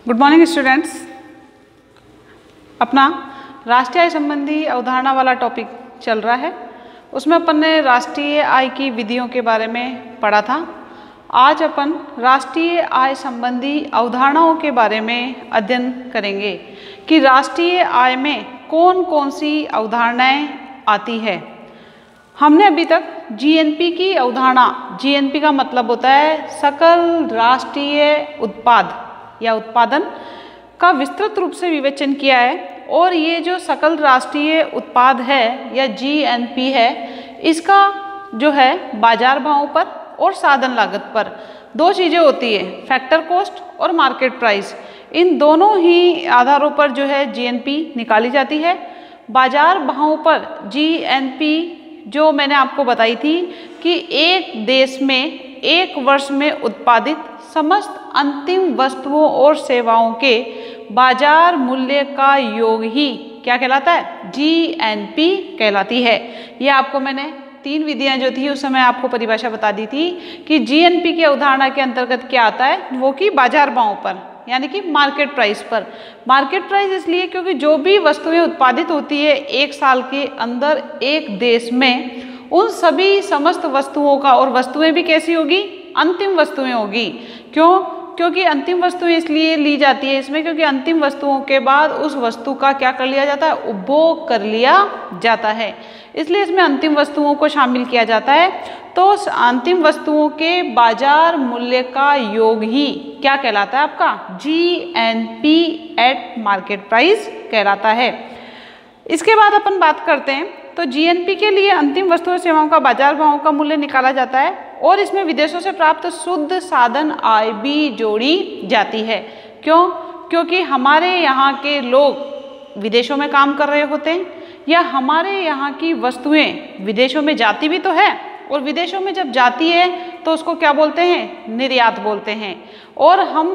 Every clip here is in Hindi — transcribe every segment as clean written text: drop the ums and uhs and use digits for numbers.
Good morning students. अपना राष्ट्रीय आय संबंधी अवधारणा वाला टॉपिक चल रहा है, उसमें अपन ने राष्ट्रीय आय की विधियों के बारे में पढ़ा था। आज अपन राष्ट्रीय आय संबंधी अवधारणाओं के बारे में अध्ययन करेंगे कि राष्ट्रीय आय में कौन कौन सी अवधारणाएं आती है। हमने अभी तक जीएनपी की अवधारणा, जीएनपी का मतलब होता है सकल राष्ट्रीय उत्पाद या उत्पादन का विस्तृत रूप से विवेचन किया है। और ये जो सकल राष्ट्रीय उत्पाद है या जीएनपी है, इसका जो है बाजार भावों पर और साधन लागत पर दो चीज़ें होती है, फैक्टर कॉस्ट और मार्केट प्राइस। इन दोनों ही आधारों पर जो है जीएनपी निकाली जाती है। बाजार भावों पर जीएनपी जो मैंने आपको बताई थी कि एक देश में एक वर्ष में उत्पादित समस्त अंतिम वस्तुओं और सेवाओं के बाजार मूल्य का योग ही क्या कहलाता है, जीएनपी कहलाती है। ये आपको मैंने तीन विधियां जो थी उस समय आपको परिभाषा बता दी थी कि जीएनपी की अवधारणा के अंतर्गत क्या आता है, वो कि बाजार भावों पर यानी कि मार्केट प्राइस पर। मार्केट प्राइस इसलिए क्योंकि जो भी वस्तुएं उत्पादित होती है एक साल के अंदर एक देश में, उन सभी समस्त वस्तुओं का, और वस्तुएं भी कैसी होगी, अंतिम वस्तुएं होगी। क्यों? क्योंकि अंतिम वस्तुएं इसलिए ली जाती है इसमें क्योंकि अंतिम वस्तुओं के बाद उस वस्तु का क्या कर लिया जाता है, उपभोग कर लिया जाता है, इसलिए इसमें अंतिम वस्तुओं को शामिल किया जाता है। तो अंतिम वस्तुओं के बाजार मूल्य का योग ही क्या कहलाता है, आपका जीएनपी एट मार्केट प्राइस कहलाता है। इसके बाद अपन बात करते हैं तो जीएनपी के लिए अंतिम वस्तुओं और सेवाओं का बाजार भावों का मूल्य निकाला जाता है और इसमें विदेशों से प्राप्त शुद्ध साधन आय भी जोड़ी जाती है। क्यों? क्योंकि हमारे यहाँ के लोग विदेशों में काम कर रहे होते हैं या हमारे यहाँ की वस्तुएं विदेशों में जाती भी तो है, और विदेशों में जब जाती है तो उसको क्या बोलते हैं, निर्यात बोलते हैं। और हम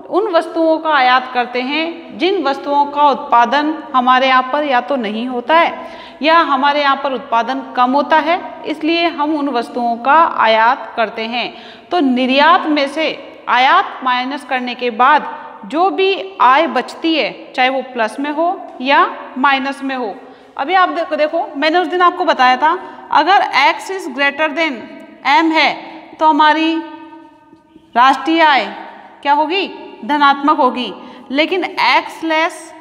उन वस्तुओं का आयात करते हैं जिन वस्तुओं का उत्पादन हमारे यहाँ पर या तो नहीं होता है या हमारे यहाँ पर उत्पादन कम होता है, इसलिए हम उन वस्तुओं का आयात करते हैं। तो निर्यात में से आयात माइनस करने के बाद जो भी आय बचती है, चाहे वो प्लस में हो या माइनस में हो। अभी आप देखो मैंने उस दिन आपको बताया था, अगर x is greater than m है तो हमारी राष्ट्रीय आय क्या होगी, धनात्मक होगी। लेकिन x लेस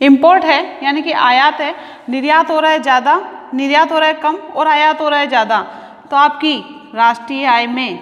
इंपोर्ट है यानी कि आयात है, निर्यात हो रहा है ज़्यादा, निर्यात हो रहा है कम और आयात हो रहा है ज़्यादा, तो आपकी राष्ट्रीय आय में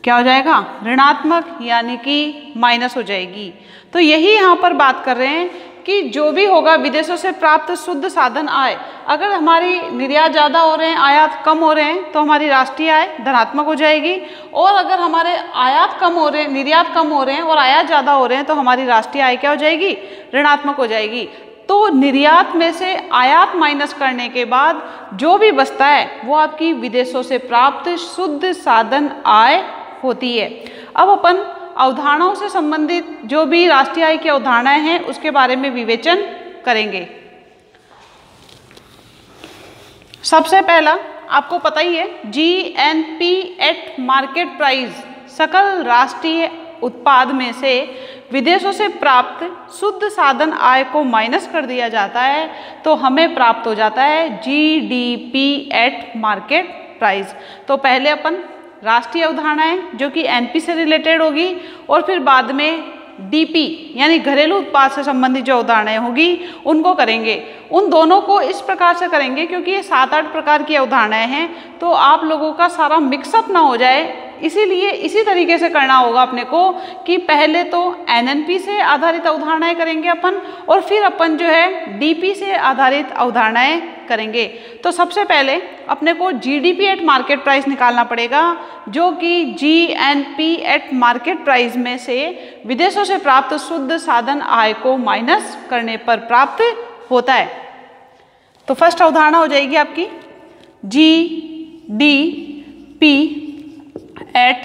क्या हो जाएगा, ऋणात्मक यानी कि माइनस हो जाएगी। तो यही यहाँ पर बात कर रहे हैं कि जो भी होगा विदेशों से प्राप्त शुद्ध साधन आय, अगर हमारी निर्यात ज़्यादा हो रहे हैं, आयात कम हो रहे हैं, तो हमारी राष्ट्रीय आय धनात्मक हो जाएगी। और अगर हमारे आयात कम हो रहे हैं, निर्यात कम हो रहे हैं और आयात ज़्यादा हो रहे हैं, तो हमारी राष्ट्रीय आय क्या हो जाएगी, ऋणात्मक हो जाएगी। तो निर्यात में से आयात माइनस करने के बाद जो भी बचता है वो आपकी विदेशों से प्राप्त शुद्ध साधन आय होती है। अब अपन अवधारणाओं से संबंधित जो भी राष्ट्रीय आय की अवधारणाएं हैं उसके बारे में विवेचन करेंगे। सबसे पहला आपको पता ही है, जीएनपी एट मार्केट प्राइस, सकल राष्ट्रीय उत्पाद में से विदेशों से प्राप्त शुद्ध साधन आय को माइनस कर दिया जाता है तो हमें प्राप्त हो जाता है जीडीपी एट मार्केट प्राइस। तो पहले अपन राष्ट्रीय अवधारणाएं जो कि एनपी से रिलेटेड होगी और फिर बाद में डीपी यानी घरेलू उत्पाद से संबंधित जो अवधारणाएं होगी उनको करेंगे। उन दोनों को इस प्रकार से करेंगे क्योंकि ये 7-8 प्रकार की अवधारणाएं हैं, तो आप लोगों का सारा मिक्सअप ना हो जाए, इसीलिए इसी तरीके से करना होगा अपने को कि पहले तो एनएनपी से आधारित अवधारणाएं करेंगे अपन और फिर अपन जो है डीपी से आधारित अवधारणाएं करेंगे। तो सबसे पहले अपने को जीडीपी एट मार्केट प्राइस निकालना पड़ेगा, जो कि जीएनपी एट मार्केट प्राइस में से विदेशों से प्राप्त शुद्ध साधन आय को माइनस करने पर प्राप्त होता है। तो फर्स्ट अवधारणा हो जाएगी आपकी जीडीपी एट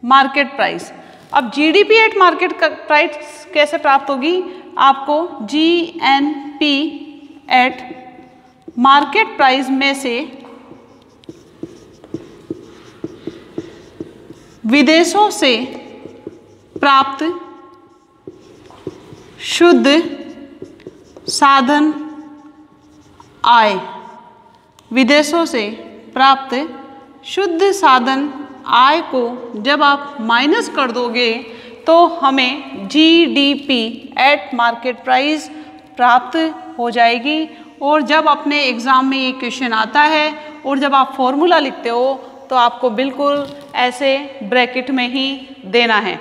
मार्केट प्राइस। अब जीडीपी एट मार्केट प्राइस कैसे प्राप्त होगी, आपको जीएनपी एट मार्केट प्राइस में से विदेशों से प्राप्त शुद्ध साधन आय, विदेशों से प्राप्त शुद्ध साधन आय को जब आप माइनस कर दोगे तो हमें जीडीपी एट मार्केट प्राइस प्राप्त हो जाएगी। और जब अपने एग्ज़ाम में ये क्वेश्चन आता है और जब आप फॉर्मूला लिखते हो तो आपको बिल्कुल ऐसे ब्रैकेट में ही देना है।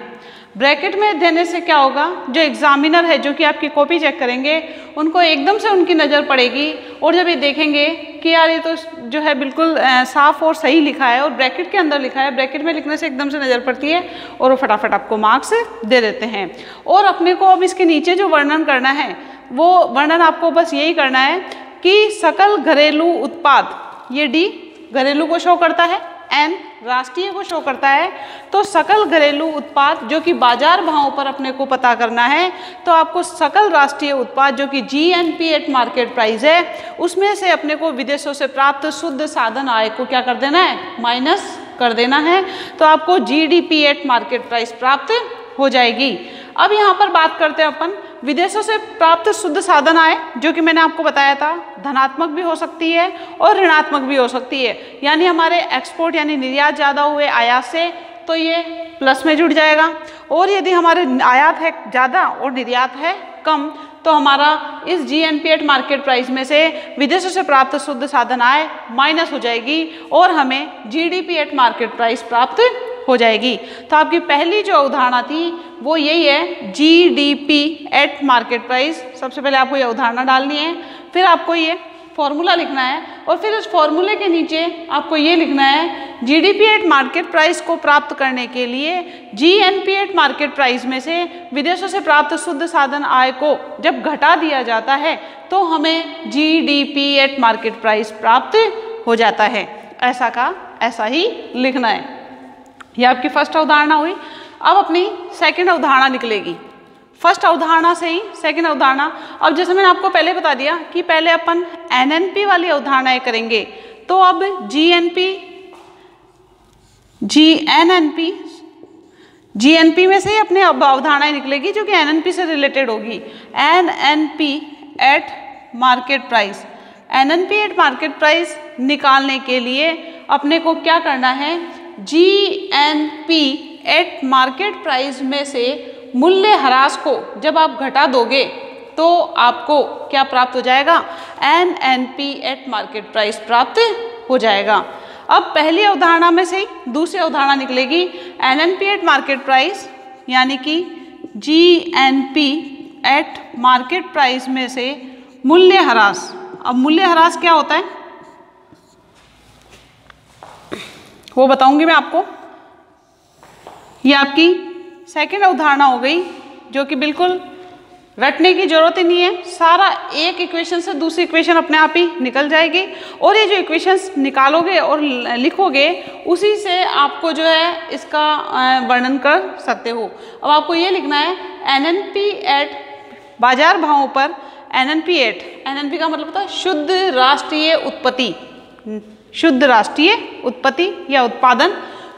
ब्रैकेट में देने से क्या होगा, जो एग्जामिनर है जो कि आपकी कॉपी चेक करेंगे उनको एकदम से उनकी नज़र पड़ेगी और जब ये देखेंगे कि यार ये तो जो है बिल्कुल साफ और सही लिखा है और ब्रैकेट के अंदर लिखा है, ब्रैकेट में लिखने से एकदम से नज़र पड़ती है और वो फटाफट आपको मार्क्स दे देते हैं। और अपने को अब इसके नीचे जो वर्णन करना है वो वर्णन आपको बस यही करना है कि सकल घरेलू उत्पाद, ये डी घरेलू को शो करता है, एन राष्ट्रीय को शो करता है, तो सकल घरेलू उत्पाद जो कि बाजार भाव पर अपने को पता करना है तो आपको सकल राष्ट्रीय उत्पाद जो कि जीएनपी एट मार्केट प्राइस है उसमें से अपने को विदेशों से प्राप्त शुद्ध साधन आय को क्या कर देना है, माइनस कर देना है, तो आपको जीडीपी एट मार्केट प्राइस प्राप्त हो जाएगी। अब यहाँ पर बात करते हैं अपन विदेशों से प्राप्त शुद्ध साधन आय, जो कि मैंने आपको बताया था धनात्मक भी हो सकती है और ऋणात्मक भी हो सकती है। यानी हमारे एक्सपोर्ट यानी निर्यात ज़्यादा हुए आयात से तो ये प्लस में जुड़ जाएगा, और यदि हमारे आयात है ज़्यादा और निर्यात है कम तो हमारा इस जीएनपी एट मार्केट प्राइस में से विदेशों से प्राप्त शुद्ध साधन आय माइनस हो जाएगी और हमें जीडीपी एट मार्केट प्राइस प्राप्त हो जाएगी। तो आपकी पहली जो अवधारणा थी वो यही है, जीडीपी एट मार्केट प्राइस। सबसे पहले आपको ये अवधारणा डालनी है, फिर आपको ये फॉर्मूला लिखना है और फिर उस फॉर्मूले के नीचे आपको ये लिखना है जीडीपी एट मार्केट प्राइस को प्राप्त करने के लिए जीएनपी एट मार्केट प्राइस में से विदेशों से प्राप्त शुद्ध साधन आय को जब घटा दिया जाता है तो हमें जीडीपी एट मार्केट प्राइस प्राप्त हो जाता है। ऐसा का ऐसा ही लिखना है। यह आपकी फर्स्ट अवधारणा हुई। अब अपनी सेकंड अवधारणा निकलेगी। फर्स्ट अवधारणा से ही सेकंड अवधारणा, अब जैसे मैंने आपको पहले बता दिया कि पहले अपन एनएनपी वाली अवधारणाएं करेंगे, तो अब जीएनपी में से ही अपने अवधारणाएं निकलेगी जो कि एनएनपी से रिलेटेड होगी। NNP eight market price, NNP eight market price निकालने के लिए अपने को क्या करना है, जीएनपी एट मार्केट प्राइस में से मूल्य ह्रास को जब आप घटा दोगे तो आपको क्या प्राप्त हो जाएगा, एनएनपी एट मार्केट प्राइस प्राप्त हो जाएगा। अब पहली अवधारणा में से ही दूसरी अवधारणा निकलेगी, एनएनपी एट मार्केट प्राइस यानी कि जीएनपी एट मार्केट प्राइस में से मूल्य ह्रास। अब मूल्य ह्रास क्या होता है वो बताऊंगी मैं आपको। ये आपकी सेकंड अवधारणा हो गई जो कि बिल्कुल रटने की जरूरत ही नहीं है, सारा एक इक्वेशन से दूसरी इक्वेशन अपने आप ही निकल जाएगी और ये जो इक्वेशंस निकालोगे और लिखोगे उसी से आपको जो है इसका वर्णन कर सकते हो। अब आपको ये लिखना है एनएनपी एट बाजार भावों पर, एनएनपी एट, एनएनपी का मतलब होता है शुद्ध राष्ट्रीय उत्पत्ति, शुद्ध राष्ट्रीय उत्पत्ति या उत्पादन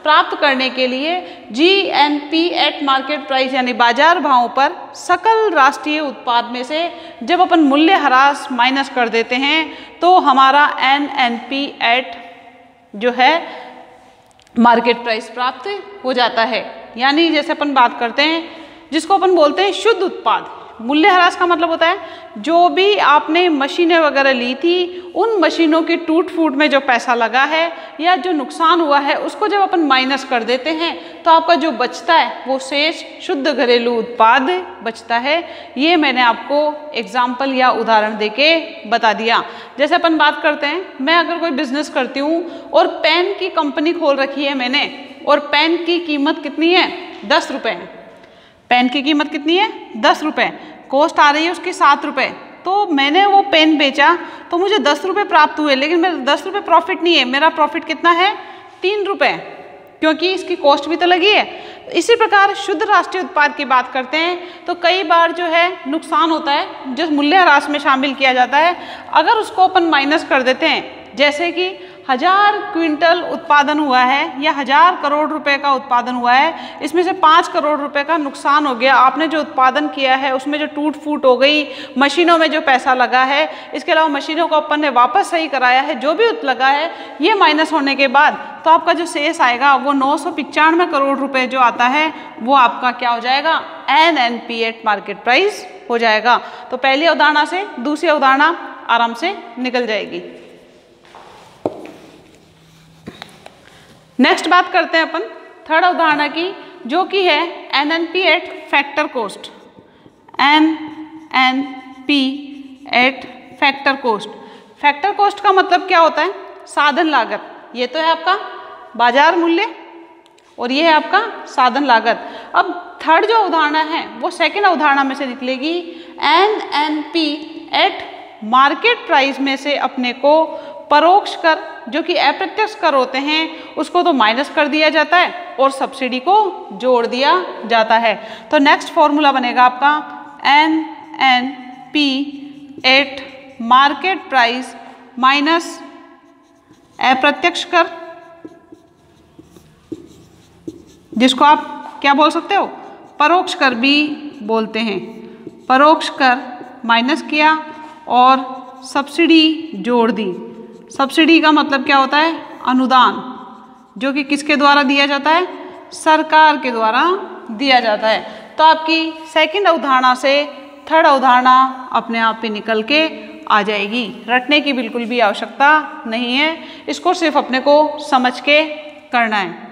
प्राप्त करने के लिए जीएनपी एट मार्केट प्राइस यानी बाजार भावों पर सकल राष्ट्रीय उत्पाद में से जब अपन मूल्य ह्रास माइनस कर देते हैं तो हमारा एनएनपी एट जो है मार्केट प्राइस प्राप्त हो जाता है। यानी जैसे अपन बात करते हैं जिसको अपन बोलते हैं शुद्ध उत्पाद, मूल्य ह्रास का मतलब होता है जो भी आपने मशीनें वगैरह ली थी उन मशीनों की टूट फूट में जो पैसा लगा है या जो नुकसान हुआ है उसको जब अपन माइनस कर देते हैं तो आपका जो बचता है वो शेष शुद्ध घरेलू उत्पाद बचता है। ये मैंने आपको एग्जाम्पल या उदाहरण देके बता दिया। जैसे अपन बात करते हैं, मैं अगर कोई बिजनेस करती हूँ और पेन की कंपनी खोल रखी है मैंने और पेन की कीमत कितनी है, 10 रुपये। पेन की कीमत कितनी है, 10 रुपये, कॉस्ट आ रही है उसकी 7 रुपये, तो मैंने वो पेन बेचा तो मुझे 10 रुपये प्राप्त हुए, लेकिन मेरा 10 रुपये प्रॉफिट नहीं है, मेरा प्रॉफिट कितना है, 3 रुपये, क्योंकि इसकी कॉस्ट भी तो लगी है। इसी प्रकार शुद्ध राष्ट्रीय उत्पाद की बात करते हैं तो कई बार जो है नुकसान होता है जो मूल्य ह्रास में शामिल किया जाता है, अगर उसको अपन माइनस कर देते हैं, जैसे कि 1000 क्विंटल उत्पादन हुआ है या 1000 करोड़ रुपए का उत्पादन हुआ है, इसमें से 5 करोड़ रुपए का नुकसान हो गया, आपने जो उत्पादन किया है उसमें जो टूट फूट हो गई, मशीनों में जो पैसा लगा है, इसके अलावा मशीनों को अपन ने वापस सही कराया है, जो भी लगा है ये माइनस होने के बाद तो आपका जो शेष आएगा वो 995 करोड़ रुपए जो आता है वो आपका क्या हो जाएगा, NNP एट मार्केट प्राइस हो जाएगा। तो पहली अवधारणा से दूसरी अवधारणा आराम से निकल जाएगी। नेक्स्ट बात करते हैं अपन थर्ड अवधारणा की, जो कि है NNP eight factor cost. NNP eight factor cost. Factor cost का मतलब क्या होता है, साधन लागत। ये तो है आपका बाजार मूल्य और ये है आपका साधन लागत। अब थर्ड जो अवधारणा है वो सेकेंड अवधारणा में से निकलेगी। NNP एट मार्केट प्राइस में से अपने को परोक्ष कर जो कि अप्रत्यक्ष कर होते हैं उसको तो माइनस कर दिया जाता है और सब्सिडी को जोड़ दिया जाता है। तो नेक्स्ट फॉर्मूला बनेगा आपका NNP eight market price minus अप्रत्यक्ष कर, जिसको आप क्या बोल सकते हो, परोक्ष कर भी बोलते हैं। परोक्ष कर माइनस किया और सब्सिडी जोड़ दी। सब्सिडी का मतलब क्या होता है, अनुदान, जो कि किसके द्वारा दिया जाता है, सरकार के द्वारा दिया जाता है। तो आपकी सेकंड अवधारणा से थर्ड अवधारणा अपने आप पे निकल के आ जाएगी। रटने की बिल्कुल भी आवश्यकता नहीं है, इसको सिर्फ अपने को समझ के करना है।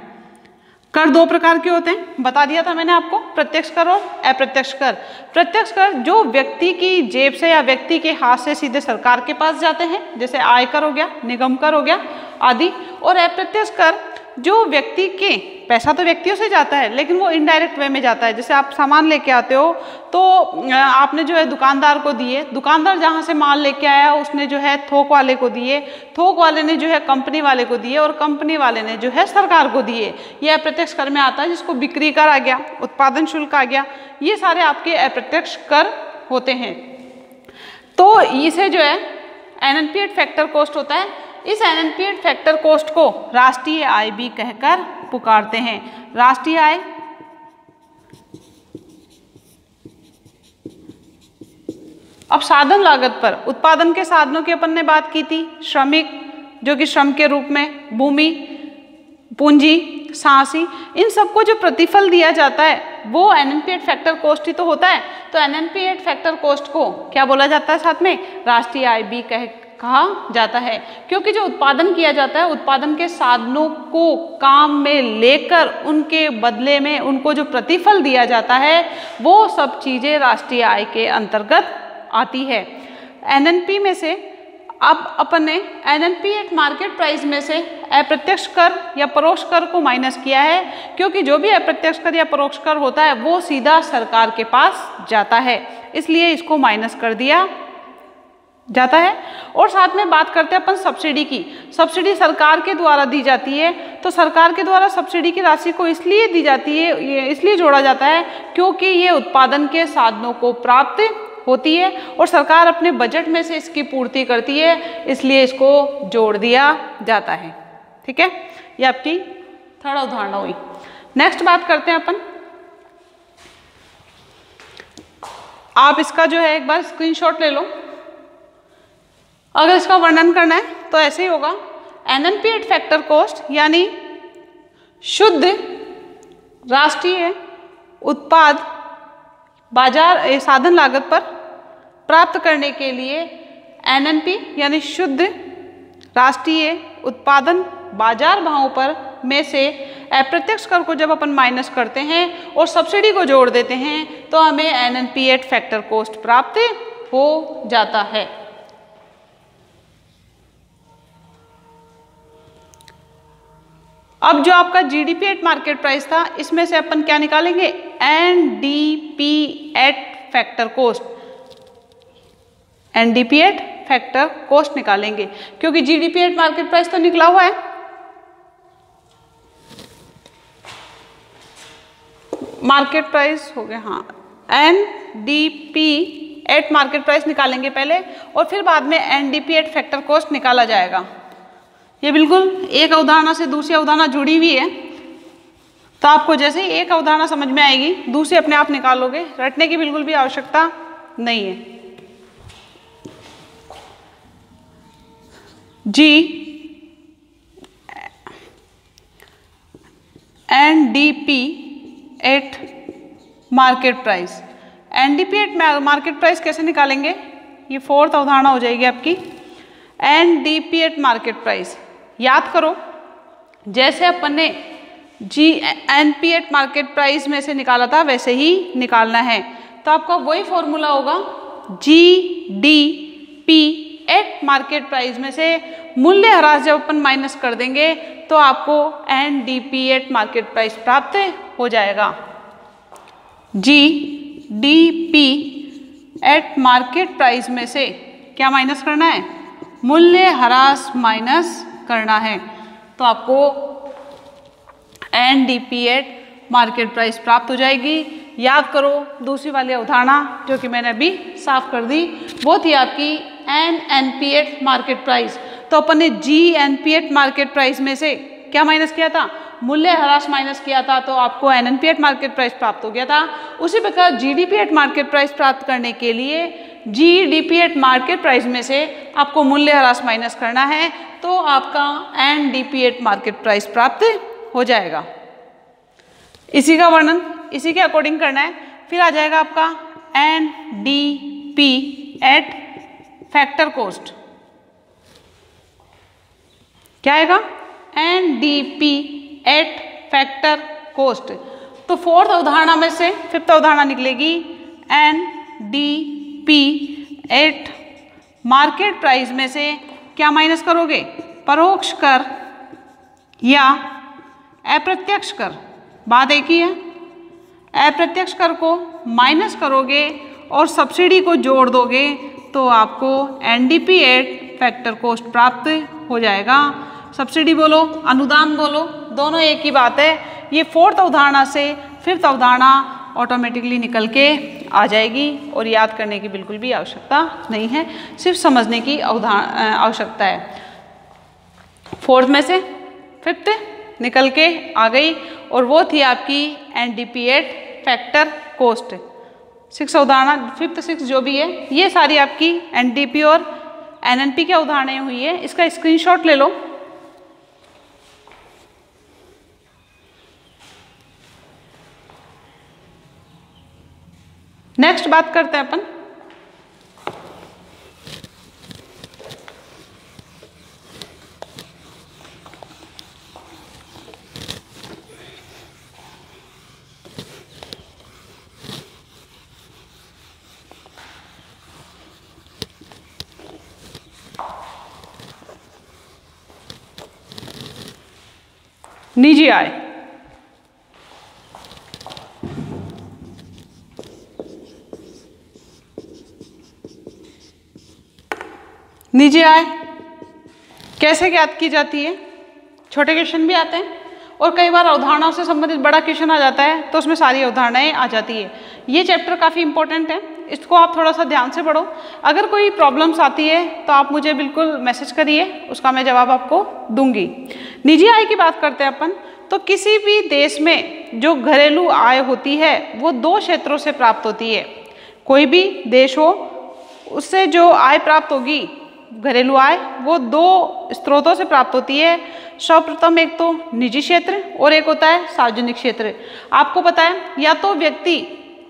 कर दो प्रकार के होते हैं, बता दिया था मैंने आपको, प्रत्यक्ष कर और अप्रत्यक्ष कर। प्रत्यक्ष कर जो व्यक्ति की जेब से या व्यक्ति के हाथ से सीधे सरकार के पास जाते हैं, जैसे आयकर हो गया, निगम कर हो गया आदि। और अप्रत्यक्ष कर जो व्यक्ति के, पैसा तो व्यक्तियों से जाता है लेकिन वो इनडायरेक्ट वे में जाता है। जैसे आप सामान लेके आते हो तो आपने जो है दुकानदार को दिए, दुकानदार जहाँ से माल लेके आया उसने जो है थोक वाले को दिए, थोक वाले ने जो है कंपनी वाले को दिए और कंपनी वाले ने जो है सरकार को दिए। ये अप्रत्यक्ष कर में आता है, जिसको बिक्री कर आ गया, उत्पादन शुल्क आ गया, ये सारे आपके अप्रत्यक्ष कर होते हैं। तो इसे जो है NNP एट फैक्टर कॉस्ट होता है। इस NNP एट फैक्टर कॉस्ट को राष्ट्रीय आय भी कहकर पुकारते हैं। राष्ट्रीय आय अब साधन लागत पर, उत्पादन के साधनों की अपन ने बात की थी, श्रमिक जो कि श्रम के रूप में, भूमि, पूंजी, सांसी, इन सबको जो प्रतिफल दिया जाता है वो NNP एट फैक्टर कॉस्ट ही तो होता है। तो NNP एट फैक्टर कॉस्ट को क्या बोला जाता है, साथ में राष्ट्रीय आय भी कहा जाता है, क्योंकि जो उत्पादन किया जाता है, उत्पादन के साधनों को काम में लेकर उनके बदले में उनको जो प्रतिफल दिया जाता है वो सब चीजें राष्ट्रीय आय के अंतर्गत आती है। NNP में से अब अपन ने NNP एट मार्केट प्राइस में से अप्रत्यक्ष कर या परोक्ष कर को माइनस किया है, क्योंकि जो भी अप्रत्यक्ष कर या परोक्ष कर होता है वो सीधा सरकार के पास जाता है, इसलिए इसको माइनस कर दिया जाता है। और साथ में बात करते हैं अपन सब्सिडी की। सब्सिडी सरकार के द्वारा दी जाती है, तो सरकार के द्वारा सब्सिडी की राशि को इसलिए दी जाती है, इसलिए जोड़ा जाता है क्योंकि ये उत्पादन के साधनों को प्राप्त होती है और सरकार अपने बजट में से इसकी पूर्ति करती है, इसलिए इसको जोड़ दिया जाता है। ठीक है, ये आपकी थर्ड अवधारणा हुई। नेक्स्ट बात करते हैं अपन, आप इसका जो है एक बार स्क्रीनशॉट ले लो। अगर इसका वर्णन करना है तो ऐसे ही होगा, NNP एट फैक्टर कॉस्ट यानी शुद्ध राष्ट्रीय उत्पाद बाजार साधन लागत पर प्राप्त करने के लिए NNP यानी शुद्ध राष्ट्रीय उत्पादन बाजार भावों पर में से अप्रत्यक्ष कर को जब अपन माइनस करते हैं और सब्सिडी को जोड़ देते हैं तो हमें NNP एट फैक्टर कॉस्ट प्राप्त हो जाता है। अब जो आपका GDP एट मार्केट प्राइस था, इसमें से अपन क्या निकालेंगे, NDP eight factor cost, NDP eight factor cost निकालेंगे, क्योंकि GDP एट मार्केट प्राइस तो निकला हुआ है, मार्केट प्राइस हो गया, हाँ NDP एट मार्केट प्राइस निकालेंगे पहले और फिर बाद में NDP एट फैक्टर कॉस्ट निकाला जाएगा। ये बिल्कुल एक अवधारणा से दूसरी अवधारणा जुड़ी हुई है, तो आपको जैसे ही एक अवधारणा समझ में आएगी दूसरी अपने आप निकालोगे, रटने की बिल्कुल भी आवश्यकता नहीं है। जी NDP eight market price. NDP eight market price कैसे निकालेंगे? ये फोर्थ अवधारणा हो जाएगी आपकी। NDP एट मार्केट प्राइस याद करो, जैसे अपन ने GNP एट मार्केट प्राइस में से निकाला था वैसे ही निकालना है। तो आपका वही फॉर्मूला होगा, GDP एट मार्केट प्राइस में से मूल्यह्रास जब अपन माइनस कर देंगे तो आपको NDP एट मार्केट प्राइस प्राप्त हो जाएगा। GDP एट मार्केट प्राइस में से क्या माइनस करना है? मूल्यह्रास माइनस करना है, तो आपको NDP एट मार्केट प्राइस प्राप्त हो जाएगी। याद करो दूसरी वाली अवधारणा जो कि मैंने अभी साफ कर दी, वो थी आपकी NNP एट मार्केट प्राइस। तो अपन ने GNP एट मार्केट प्राइस में से क्या माइनस किया था? मूल्यह्रास माइनस किया था, तो आपको NNP एट मार्केट प्राइस प्राप्त हो गया था। उसी प्रकार GDP एट मार्केट प्राइस प्राप्त करने के लिए GDP एट मार्केट प्राइस में से आपको मूल्यह्रास माइनस करना है, तो आपका NDP एट मार्केट प्राइस प्राप्त हो जाएगा। इसी का वर्णन इसी के अकॉर्डिंग करना है। फिर आ जाएगा आपका NDP एट फैक्टर कॉस्ट। क्या आएगा? NDP eight factor cost. तो फोर्थ अवधारणा में से फिफ्थ अवधारणा निकलेगी NDP एट मार्केट प्राइस में से क्या माइनस करोगे? परोक्ष कर या अप्रत्यक्ष कर, बात एक ही है। अप्रत्यक्ष कर को माइनस करोगे और सब्सिडी को जोड़ दोगे तो आपको NDP एट फैक्टर कॉस्ट प्राप्त हो जाएगा। सब्सिडी बोलो, अनुदान बोलो, दोनों एक ही बात है। ये फोर्थ अवधारणा से फिफ्थ अवधारणा ऑटोमेटिकली निकल के आ जाएगी और याद करने की बिल्कुल भी आवश्यकता नहीं है, सिर्फ समझने की आवश्यकता है। फोर्थ में से फिफ्थ निकल के आ गई और वो थी आपकी NDP eight factor cost. Six अवधारणा, फिफ्थ सिक्स जो भी है, ये सारी आपकी NDP और NNP की अवधारणाएं हुई है। इसका स्क्रीनशॉट ले लो। नेक्स्ट बात करते हैं अपन निजी आय। निजी आय कैसे ज्ञात की जाती है? छोटे क्वेश्चन भी आते हैं और कई बार अवधारणाओं से संबंधित बड़ा क्वेश्चन आ जाता है, तो उसमें सारी अवधारणाएं आ जाती है। ये चैप्टर काफ़ी इंपॉर्टेंट है, इसको आप थोड़ा सा ध्यान से पढ़ो। अगर कोई प्रॉब्लम्स आती है तो आप मुझे बिल्कुल मैसेज करिए, उसका मैं जवाब आपको दूंगी। निजी आय की बात करते हैं अपन, तो किसी भी देश में जो घरेलू आय होती है वो दो क्षेत्रों से प्राप्त होती है। कोई भी देश हो, उससे जो आय प्राप्त होगी घरेलू आय, वो दो स्रोतों से प्राप्त होती है। सर्वप्रथम एक तो निजी क्षेत्र और एक होता है सार्वजनिक क्षेत्र। आपको पता है, या तो व्यक्ति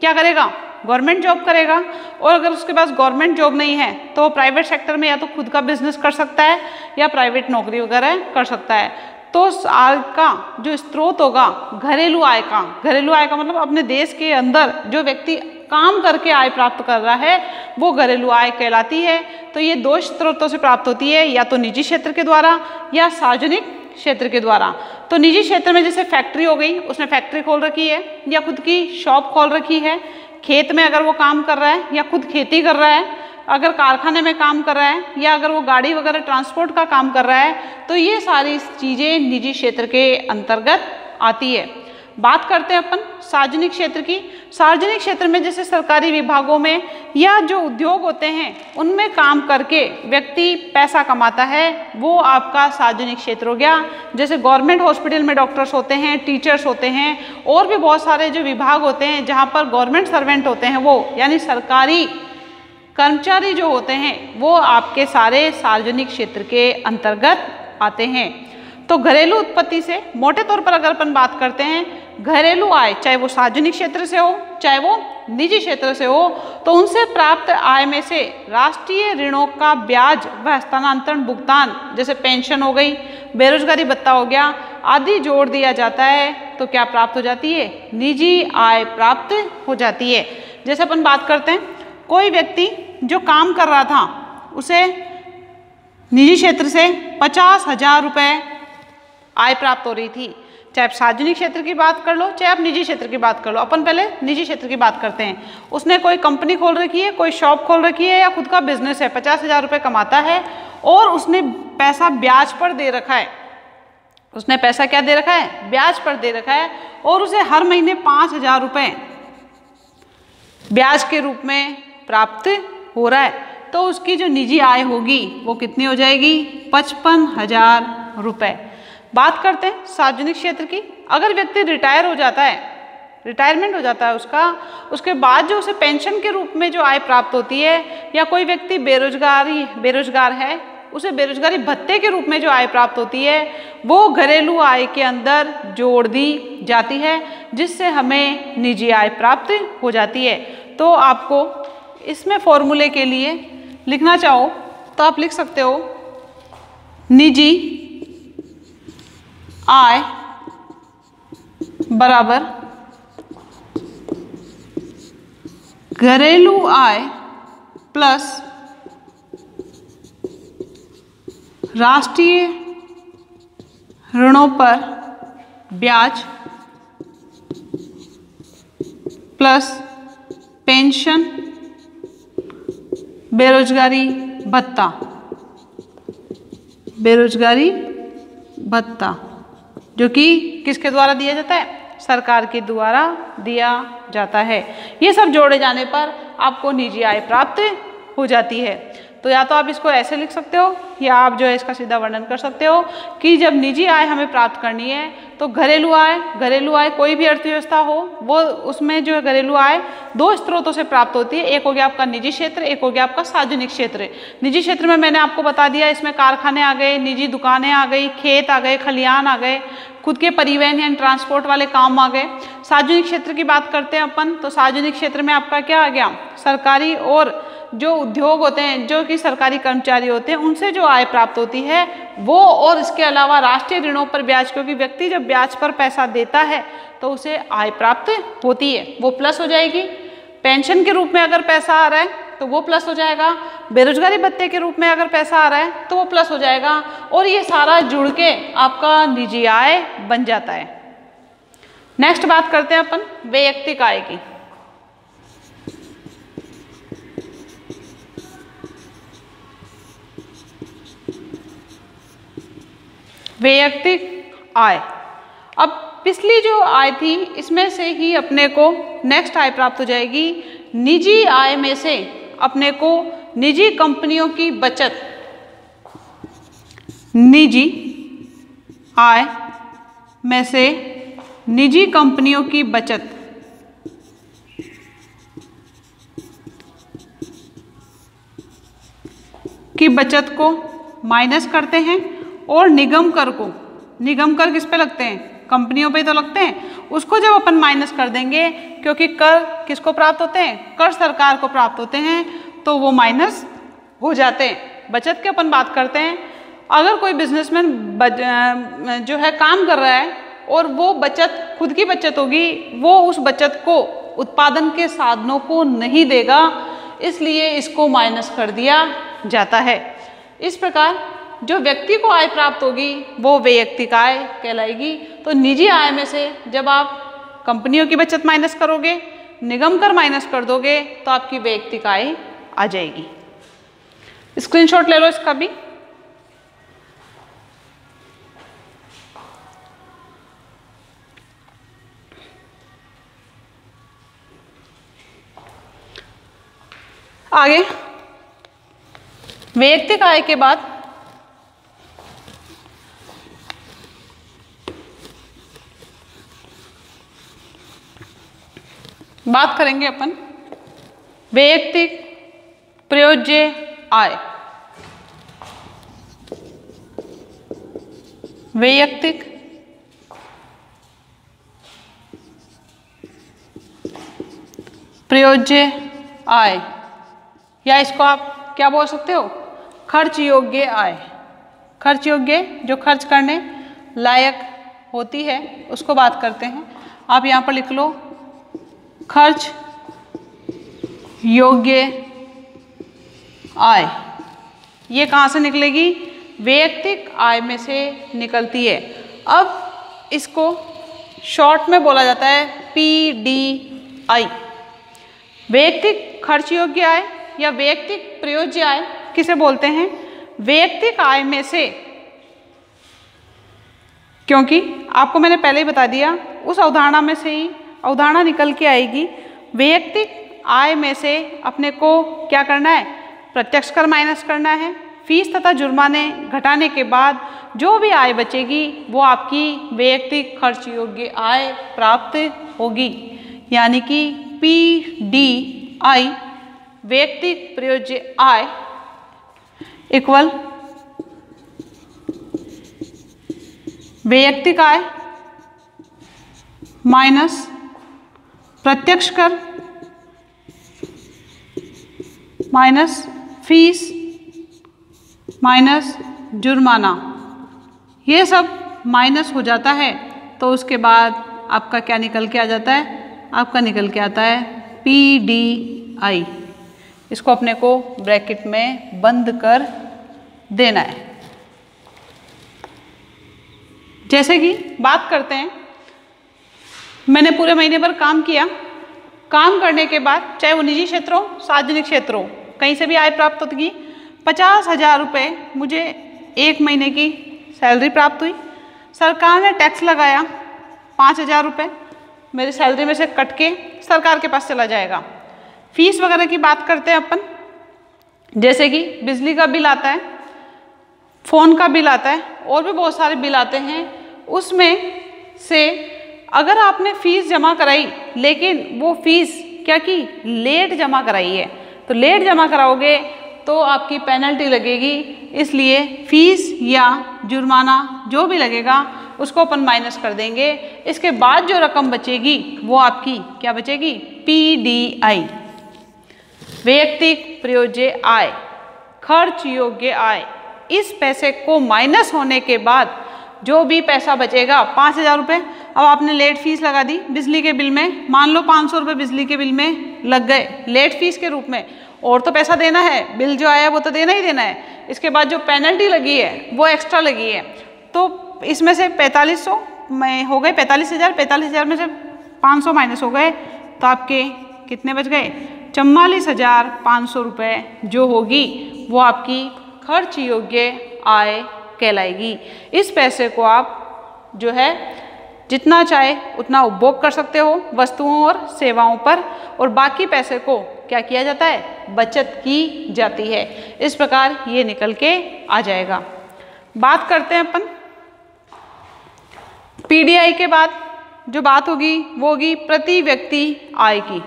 क्या करेगा? गवर्नमेंट जॉब करेगा, और अगर उसके पास गवर्नमेंट जॉब नहीं है तो वो प्राइवेट सेक्टर में या तो खुद का बिजनेस कर सकता है या प्राइवेट नौकरी वगैरह कर सकता है। तो आय का जो स्रोत होगा घरेलू आय का मतलब अपने देश के अंदर जो व्यक्ति काम करके आय प्राप्त कर रहा है वो घरेलू आय कहलाती है। तो ये दो स्रोतों से प्राप्त होती है, या तो निजी क्षेत्र के द्वारा या सार्वजनिक क्षेत्र के द्वारा। तो निजी क्षेत्र में जैसे फैक्ट्री हो गई, उसने फैक्ट्री खोल रखी है या खुद की शॉप खोल रखी है। खेत में अगर वो काम कर रहा है या खुद खेती कर रहा है, अगर कारखाने में काम कर रहा है या अगर वो गाड़ी वगैरह ट्रांसपोर्ट का काम कर रहा है, तो ये सारी चीज़ें निजी क्षेत्र के अंतर्गत आती है। बात करते हैं अपन सार्वजनिक क्षेत्र की। सार्वजनिक क्षेत्र में जैसे सरकारी विभागों में या जो उद्योग होते हैं उनमें काम करके व्यक्ति पैसा कमाता है, वो आपका सार्वजनिक क्षेत्र हो गया। जैसे गवर्नमेंट हॉस्पिटल में डॉक्टर्स होते हैं, टीचर्स होते हैं और भी बहुत सारे जो विभाग होते हैं जहाँ पर गवर्नमेंट सर्वेंट होते हैं, वो यानी सरकारी कर्मचारी जो होते हैं वो आपके सारे सार्वजनिक क्षेत्र के अंतर्गत आते हैं। तो घरेलू उत्पत्ति से मोटे तौर पर अगर अपन बात करते हैं, घरेलू आय चाहे वो सार्वजनिक क्षेत्र से हो चाहे वो निजी क्षेत्र से हो, तो उनसे प्राप्त आय में से राष्ट्रीय ऋणों का ब्याज व हस्तांतरण भुगतान जैसे पेंशन हो गई, बेरोजगारी भत्ता हो गया आदि जोड़ दिया जाता है, तो क्या प्राप्त हो जाती है? निजी आय प्राप्त हो जाती है। जैसे अपन बात करते हैं, कोई व्यक्ति जो काम कर रहा था उसे निजी क्षेत्र से 50,000 रुपये आय प्राप्त हो रही थी। चाहे आप सार्वजनिक क्षेत्र की बात कर लो चाहे आप निजी क्षेत्र की बात कर लो, अपन पहले निजी क्षेत्र की बात करते हैं। उसने कोई कंपनी खोल रखी है, कोई शॉप खोल रखी है या खुद का बिजनेस है, 50,000 रुपये कमाता है और उसने पैसा ब्याज पर दे रखा है। उसने पैसा क्या दे रखा है? ब्याज पर दे रखा है और उसे हर महीने 5,000 रुपये ब्याज के रूप में प्राप्त हो रहा है, तो उसकी जो निजी आय होगी वो कितनी हो जाएगी? 55,000 रुपये। बात करते हैं सार्वजनिक क्षेत्र की। अगर व्यक्ति रिटायर हो जाता है, रिटायरमेंट हो जाता है उसका, उसके बाद जो उसे पेंशन के रूप में जो आय प्राप्त होती है, या कोई व्यक्ति बेरोजगार है उसे बेरोजगारी भत्ते के रूप में जो आय प्राप्त होती है वो घरेलू आय के अंदर जोड़ दी जाती है, जिससे हमें निजी आय प्राप्त हो जाती है। तो आपको इसमें फॉर्मूले के लिए लिखना चाहो तो आप लिख सकते हो, निजी आय बराबर घरेलू आय प्लस राष्ट्रीय ऋणों पर ब्याज प्लस पेंशन बेरोजगारी भत्ता जो कि किसके द्वारा दिया जाता है? सरकार के द्वारा दिया जाता है। ये सब जोड़े जाने पर आपको निजी आय प्राप्त हो जाती है। तो या तो आप इसको ऐसे लिख सकते हो या आप जो है इसका सीधा वर्णन कर सकते हो कि जब निजी आय हमें प्राप्त करनी है तो घरेलू आय कोई भी अर्थव्यवस्था हो वो उसमें जो है घरेलू आय दो स्रोतों से प्राप्त होती है। एक हो गया आपका निजी क्षेत्र, एक हो गया आपका सार्वजनिक क्षेत्र। निजी क्षेत्र में मैंने आपको बता दिया, इसमें कारखाने आ गए, निजी दुकानें आ गई, खेत आ गए, खलिहान आ गए, खुद के परिवहन यानी ट्रांसपोर्ट वाले काम आ गए। सार्वजनिक क्षेत्र की बात करते हैं अपन, तो सार्वजनिक क्षेत्र में आपका क्या आ गया? सरकारी और जो उद्योग होते हैं, जो कि सरकारी कर्मचारी होते हैं, उनसे जो आय प्राप्त होती है वो, और इसके अलावा राष्ट्रीय ऋणों पर ब्याज, क्योंकि व्यक्ति जब ब्याज पर पैसा देता है तो उसे आय प्राप्त होती है, वो प्लस हो जाएगी। पेंशन के रूप में अगर पैसा आ रहा है तो वो प्लस हो जाएगा, बेरोजगारी भत्ते के रूप में अगर पैसा आ रहा है तो वो प्लस हो जाएगा, और ये सारा जुड़ के आपका निजी आय बन जाता है। नेक्स्ट बात करते हैं अपन वैयक्तिक आय की। वैयक्तिक आय, अब पिछली जो आय थी इसमें से ही अपने को नेक्स्ट आय प्राप्त हो जाएगी। निजी आय में से अपने को निजी कंपनियों की बचत, निजी आय में से निजी कंपनियों की बचत को माइनस करते हैं, और निगम कर किस पे लगते हैं? कंपनियों पे तो लगते हैं। उसको जब अपन माइनस कर देंगे, क्योंकि कर किसको प्राप्त होते हैं? कर सरकार को प्राप्त होते हैं, तो वो माइनस हो जाते हैं। बचत की अपन बात करते हैं, अगर कोई बिजनेसमैन जो है काम कर रहा है और वो बचत खुद की बचत होगी, वो उस बचत को उत्पादन के साधनों को नहीं देगा, इसलिए इसको माइनस कर दिया जाता है। इस प्रकार जो व्यक्ति को आय प्राप्त होगी वो वैयक्तिक आय कहलाएगी। तो निजी आय में से जब आप कंपनियों की बचत माइनस करोगे, निगम कर माइनस कर दोगे, तो आपकी वैयक्तिक आय आ जाएगी। स्क्रीनशॉट ले लो इसका भी। आगे वैयक्तिक आय के बाद बात करेंगे अपन वैयक्तिक प्रयोज्य आय। वैयक्तिक प्रयोज्य आय, या इसको आप क्या बोल सकते हो, खर्च योग्य आय। खर्च योग्य जो खर्च करने लायक होती है उसको बात करते हैं। आप यहाँ पर लिख लो खर्च योग्य आय। ये कहाँ से निकलेगी, वैयक्तिक आय में से निकलती है। अब इसको शॉर्ट में बोला जाता है PDI। वैयक्तिक खर्च योग्य आय या वैयक्तिक प्रयोज्य आय किसे बोलते हैं, वैयक्तिक आय में से, क्योंकि आपको मैंने पहले ही बता दिया उस अवधारणा में से ही अवधारणा निकल के आएगी। वैयक्तिक आय में से अपने को क्या करना है, प्रत्यक्ष कर माइनस करना है। फीस तथा जुर्माने घटाने के बाद जो भी आय बचेगी वो आपकी वैयक्तिक खर्च योग्य आय प्राप्त होगी। यानी कि PDI वैयक्तिक प्रयोज्य आय इक्वल वैयक्तिक आय माइनस प्रत्यक्ष कर माइनस फीस माइनस जुर्माना, ये सब माइनस हो जाता है तो उसके बाद आपका क्या निकल के आ जाता है, आपका निकल के आता है PDI। इसको अपने को ब्रैकेट में बंद कर देना है। जैसे कि बात करते हैं, मैंने पूरे महीने भर काम किया, काम करने के बाद चाहे वो निजी क्षेत्र हो सार्वजनिक क्षेत्र हो कहीं से भी आय प्राप्त होगी, 50,000 रुपये मुझे एक महीने की सैलरी प्राप्त हुई। सरकार ने टैक्स लगाया 5,000 रुपये मेरी सैलरी में से कट के सरकार के पास चला जाएगा। फीस वगैरह की बात करते हैं अपन, जैसे कि बिजली का बिल आता है, फ़ोन का बिल आता है और भी बहुत सारे बिल आते हैं। उसमें से अगर आपने फ़ीस जमा कराई लेकिन वो फ़ीस क्या की, लेट जमा कराई है, तो लेट जमा कराओगे तो आपकी पेनल्टी लगेगी। इसलिए फीस या जुर्माना जो भी लगेगा उसको अपन माइनस कर देंगे। इसके बाद जो रकम बचेगी वो आपकी क्या बचेगी, PDI वैयक्तिक प्रयोज्य आय, खर्च योग्य आय। इस पैसे को माइनस होने के बाद जो भी पैसा बचेगा 5,000 रुपये, अब आपने लेट फीस लगा दी बिजली के बिल में, मान लो 500 रुपये बिजली के बिल में लग गए लेट फीस के रूप में, और तो पैसा देना है, बिल जो आया वो तो देना ही देना है। इसके बाद जो पेनल्टी लगी है वो एक्स्ट्रा लगी है, तो इसमें से 4500 में हो गए 45,000, 45,000 में से 500 माइनस हो गए तो आपके कितने बच गए, 44,500 रुपये जो होगी वो आपकी खर्च योग्य आय कहलाएगी। इस पैसे को आप जो है जितना चाहे उतना उपभोग कर सकते हो वस्तुओं और सेवाओं पर, और बाकी पैसे को क्या किया जाता है, बचत की जाती है। इस प्रकार ये निकल के आ जाएगा। बात करते हैं अपन PDI के बाद जो बात होगी वो होगी प्रति व्यक्ति आय की।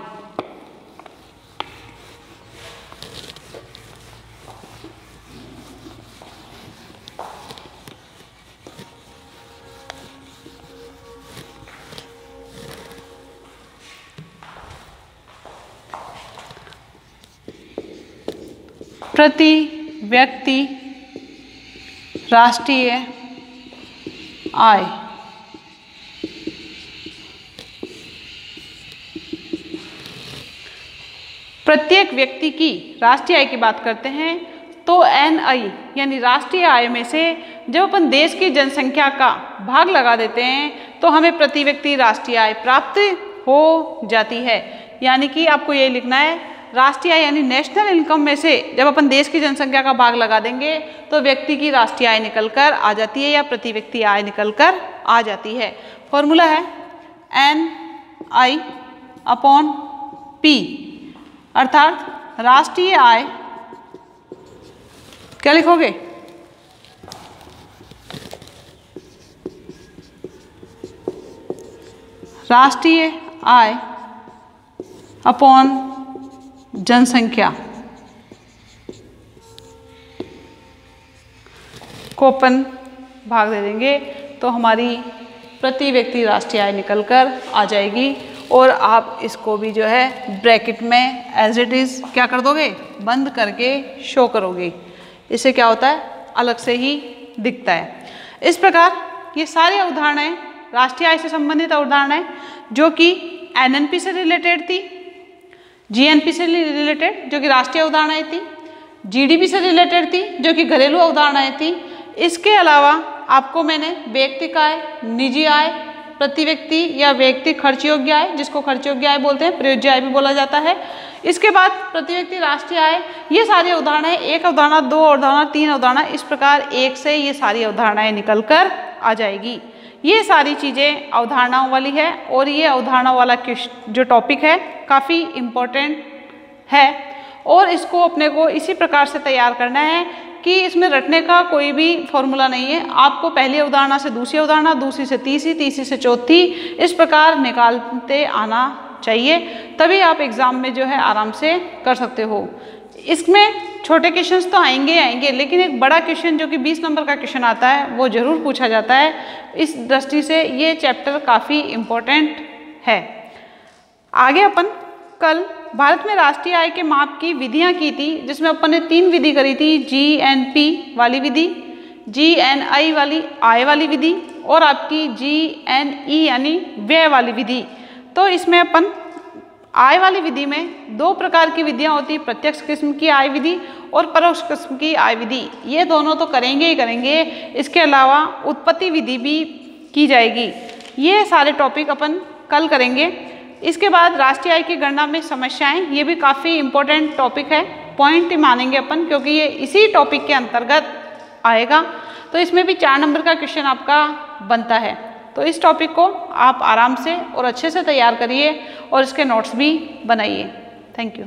प्रति व्यक्ति राष्ट्रीय आय। प्रत्येक व्यक्ति की राष्ट्रीय आय की बात करते हैं तो NI यानी राष्ट्रीय आय में से जब अपन देश की जनसंख्या का भाग लगा देते हैं तो हमें प्रति व्यक्ति राष्ट्रीय आय प्राप्त हो जाती है। यानी कि आपको ये लिखना है, राष्ट्रीय आय यानी नेशनल इनकम में से जब अपन देश की जनसंख्या का भाग लगा देंगे तो व्यक्ति की राष्ट्रीय आय निकल कर आ जाती है या प्रति व्यक्ति आय निकल कर आ जाती है। फॉर्मूला है NI/P, अर्थात राष्ट्रीय आय, क्या लिखोगे? राष्ट्रीय आय अपॉन जनसंख्या को अपन भाग दे देंगे तो हमारी प्रति व्यक्ति राष्ट्रीय आय निकल कर आ जाएगी। और आप इसको भी जो है ब्रैकेट में एज इट इज़ क्या कर दोगे, बंद करके शो करोगे। इससे क्या होता है, अलग से ही दिखता है। इस प्रकार ये सारी अवधारणाएं राष्ट्रीय आय से संबंधित अवधारणाएं जो कि एनएनपी से रिलेटेड थी, जीएनपी से रिलेटेड जो कि राष्ट्रीय अवधारणाएं थी, जीडीपी से रिलेटेड थी जो कि घरेलू अवधारणाएं थी। इसके अलावा आपको मैंने व्यक्तिक आय, निजी आय, प्रति व्यक्ति या व्यक्ति खर्च योग्य आय, जिसको खर्च योग्य आय बोलते हैं, प्रयोज्य आय भी बोला जाता है। इसके बाद प्रति व्यक्ति राष्ट्रीय आय, ये सारी अवधारणाएं, एक अवधारणा, दो अवधारणा, तीन अवधारणा, इस प्रकार एक से ये सारी अवधारणाएं निकल कर आ जाएगी। ये सारी चीज़ें अवधारणाओं वाली है और ये अवधारणाओं वाला जो टॉपिक है काफ़ी इम्पोर्टेंट है और इसको अपने को इसी प्रकार से तैयार करना है कि इसमें रटने का कोई भी फॉर्मूला नहीं है। आपको पहली अवधारणा से दूसरी अवधारणा, दूसरी से तीसरी, तीसरी से चौथी, इस प्रकार निकालते आना चाहिए, तभी आप एग्ज़ाम में जो है आराम से कर सकते हो। इसमें छोटे क्वेश्चंस तो आएंगे, लेकिन एक बड़ा क्वेश्चन जो कि 20 नंबर का क्वेश्चन आता है वो ज़रूर पूछा जाता है। इस दृष्टि से ये चैप्टर काफ़ी इम्पोर्टेंट है। आगे अपन कल भारत में राष्ट्रीय आय के माप की विधियां की थी, जिसमें अपन ने 3 विधि करी थी, जीएनपी वाली विधि, जीएनआई वाली आय वाली विधि और आपकी जीएनई यानी व्यय वाली विधि। तो इसमें अपन आय वाली विधि में 2 प्रकार की विधियां होती, प्रत्यक्ष किस्म की आय विधि और परोक्ष किस्म की आय विधि। ये दोनों तो करेंगे ही करेंगे, इसके अलावा उत्पत्ति विधि भी की जाएगी। ये सारे टॉपिक अपन कल करेंगे। इसके बाद राष्ट्रीय आय की गणना में समस्याएं, ये भी काफ़ी इम्पोर्टेंट टॉपिक है, पॉइंट ही मानेंगे अपन क्योंकि ये इसी टॉपिक के अंतर्गत आएगा। तो इसमें भी 4 नंबर का क्वेश्चन आपका बनता है। तो इस टॉपिक को आप आराम से और अच्छे से तैयार करिए और इसके नोट्स भी बनाइए। Thank you.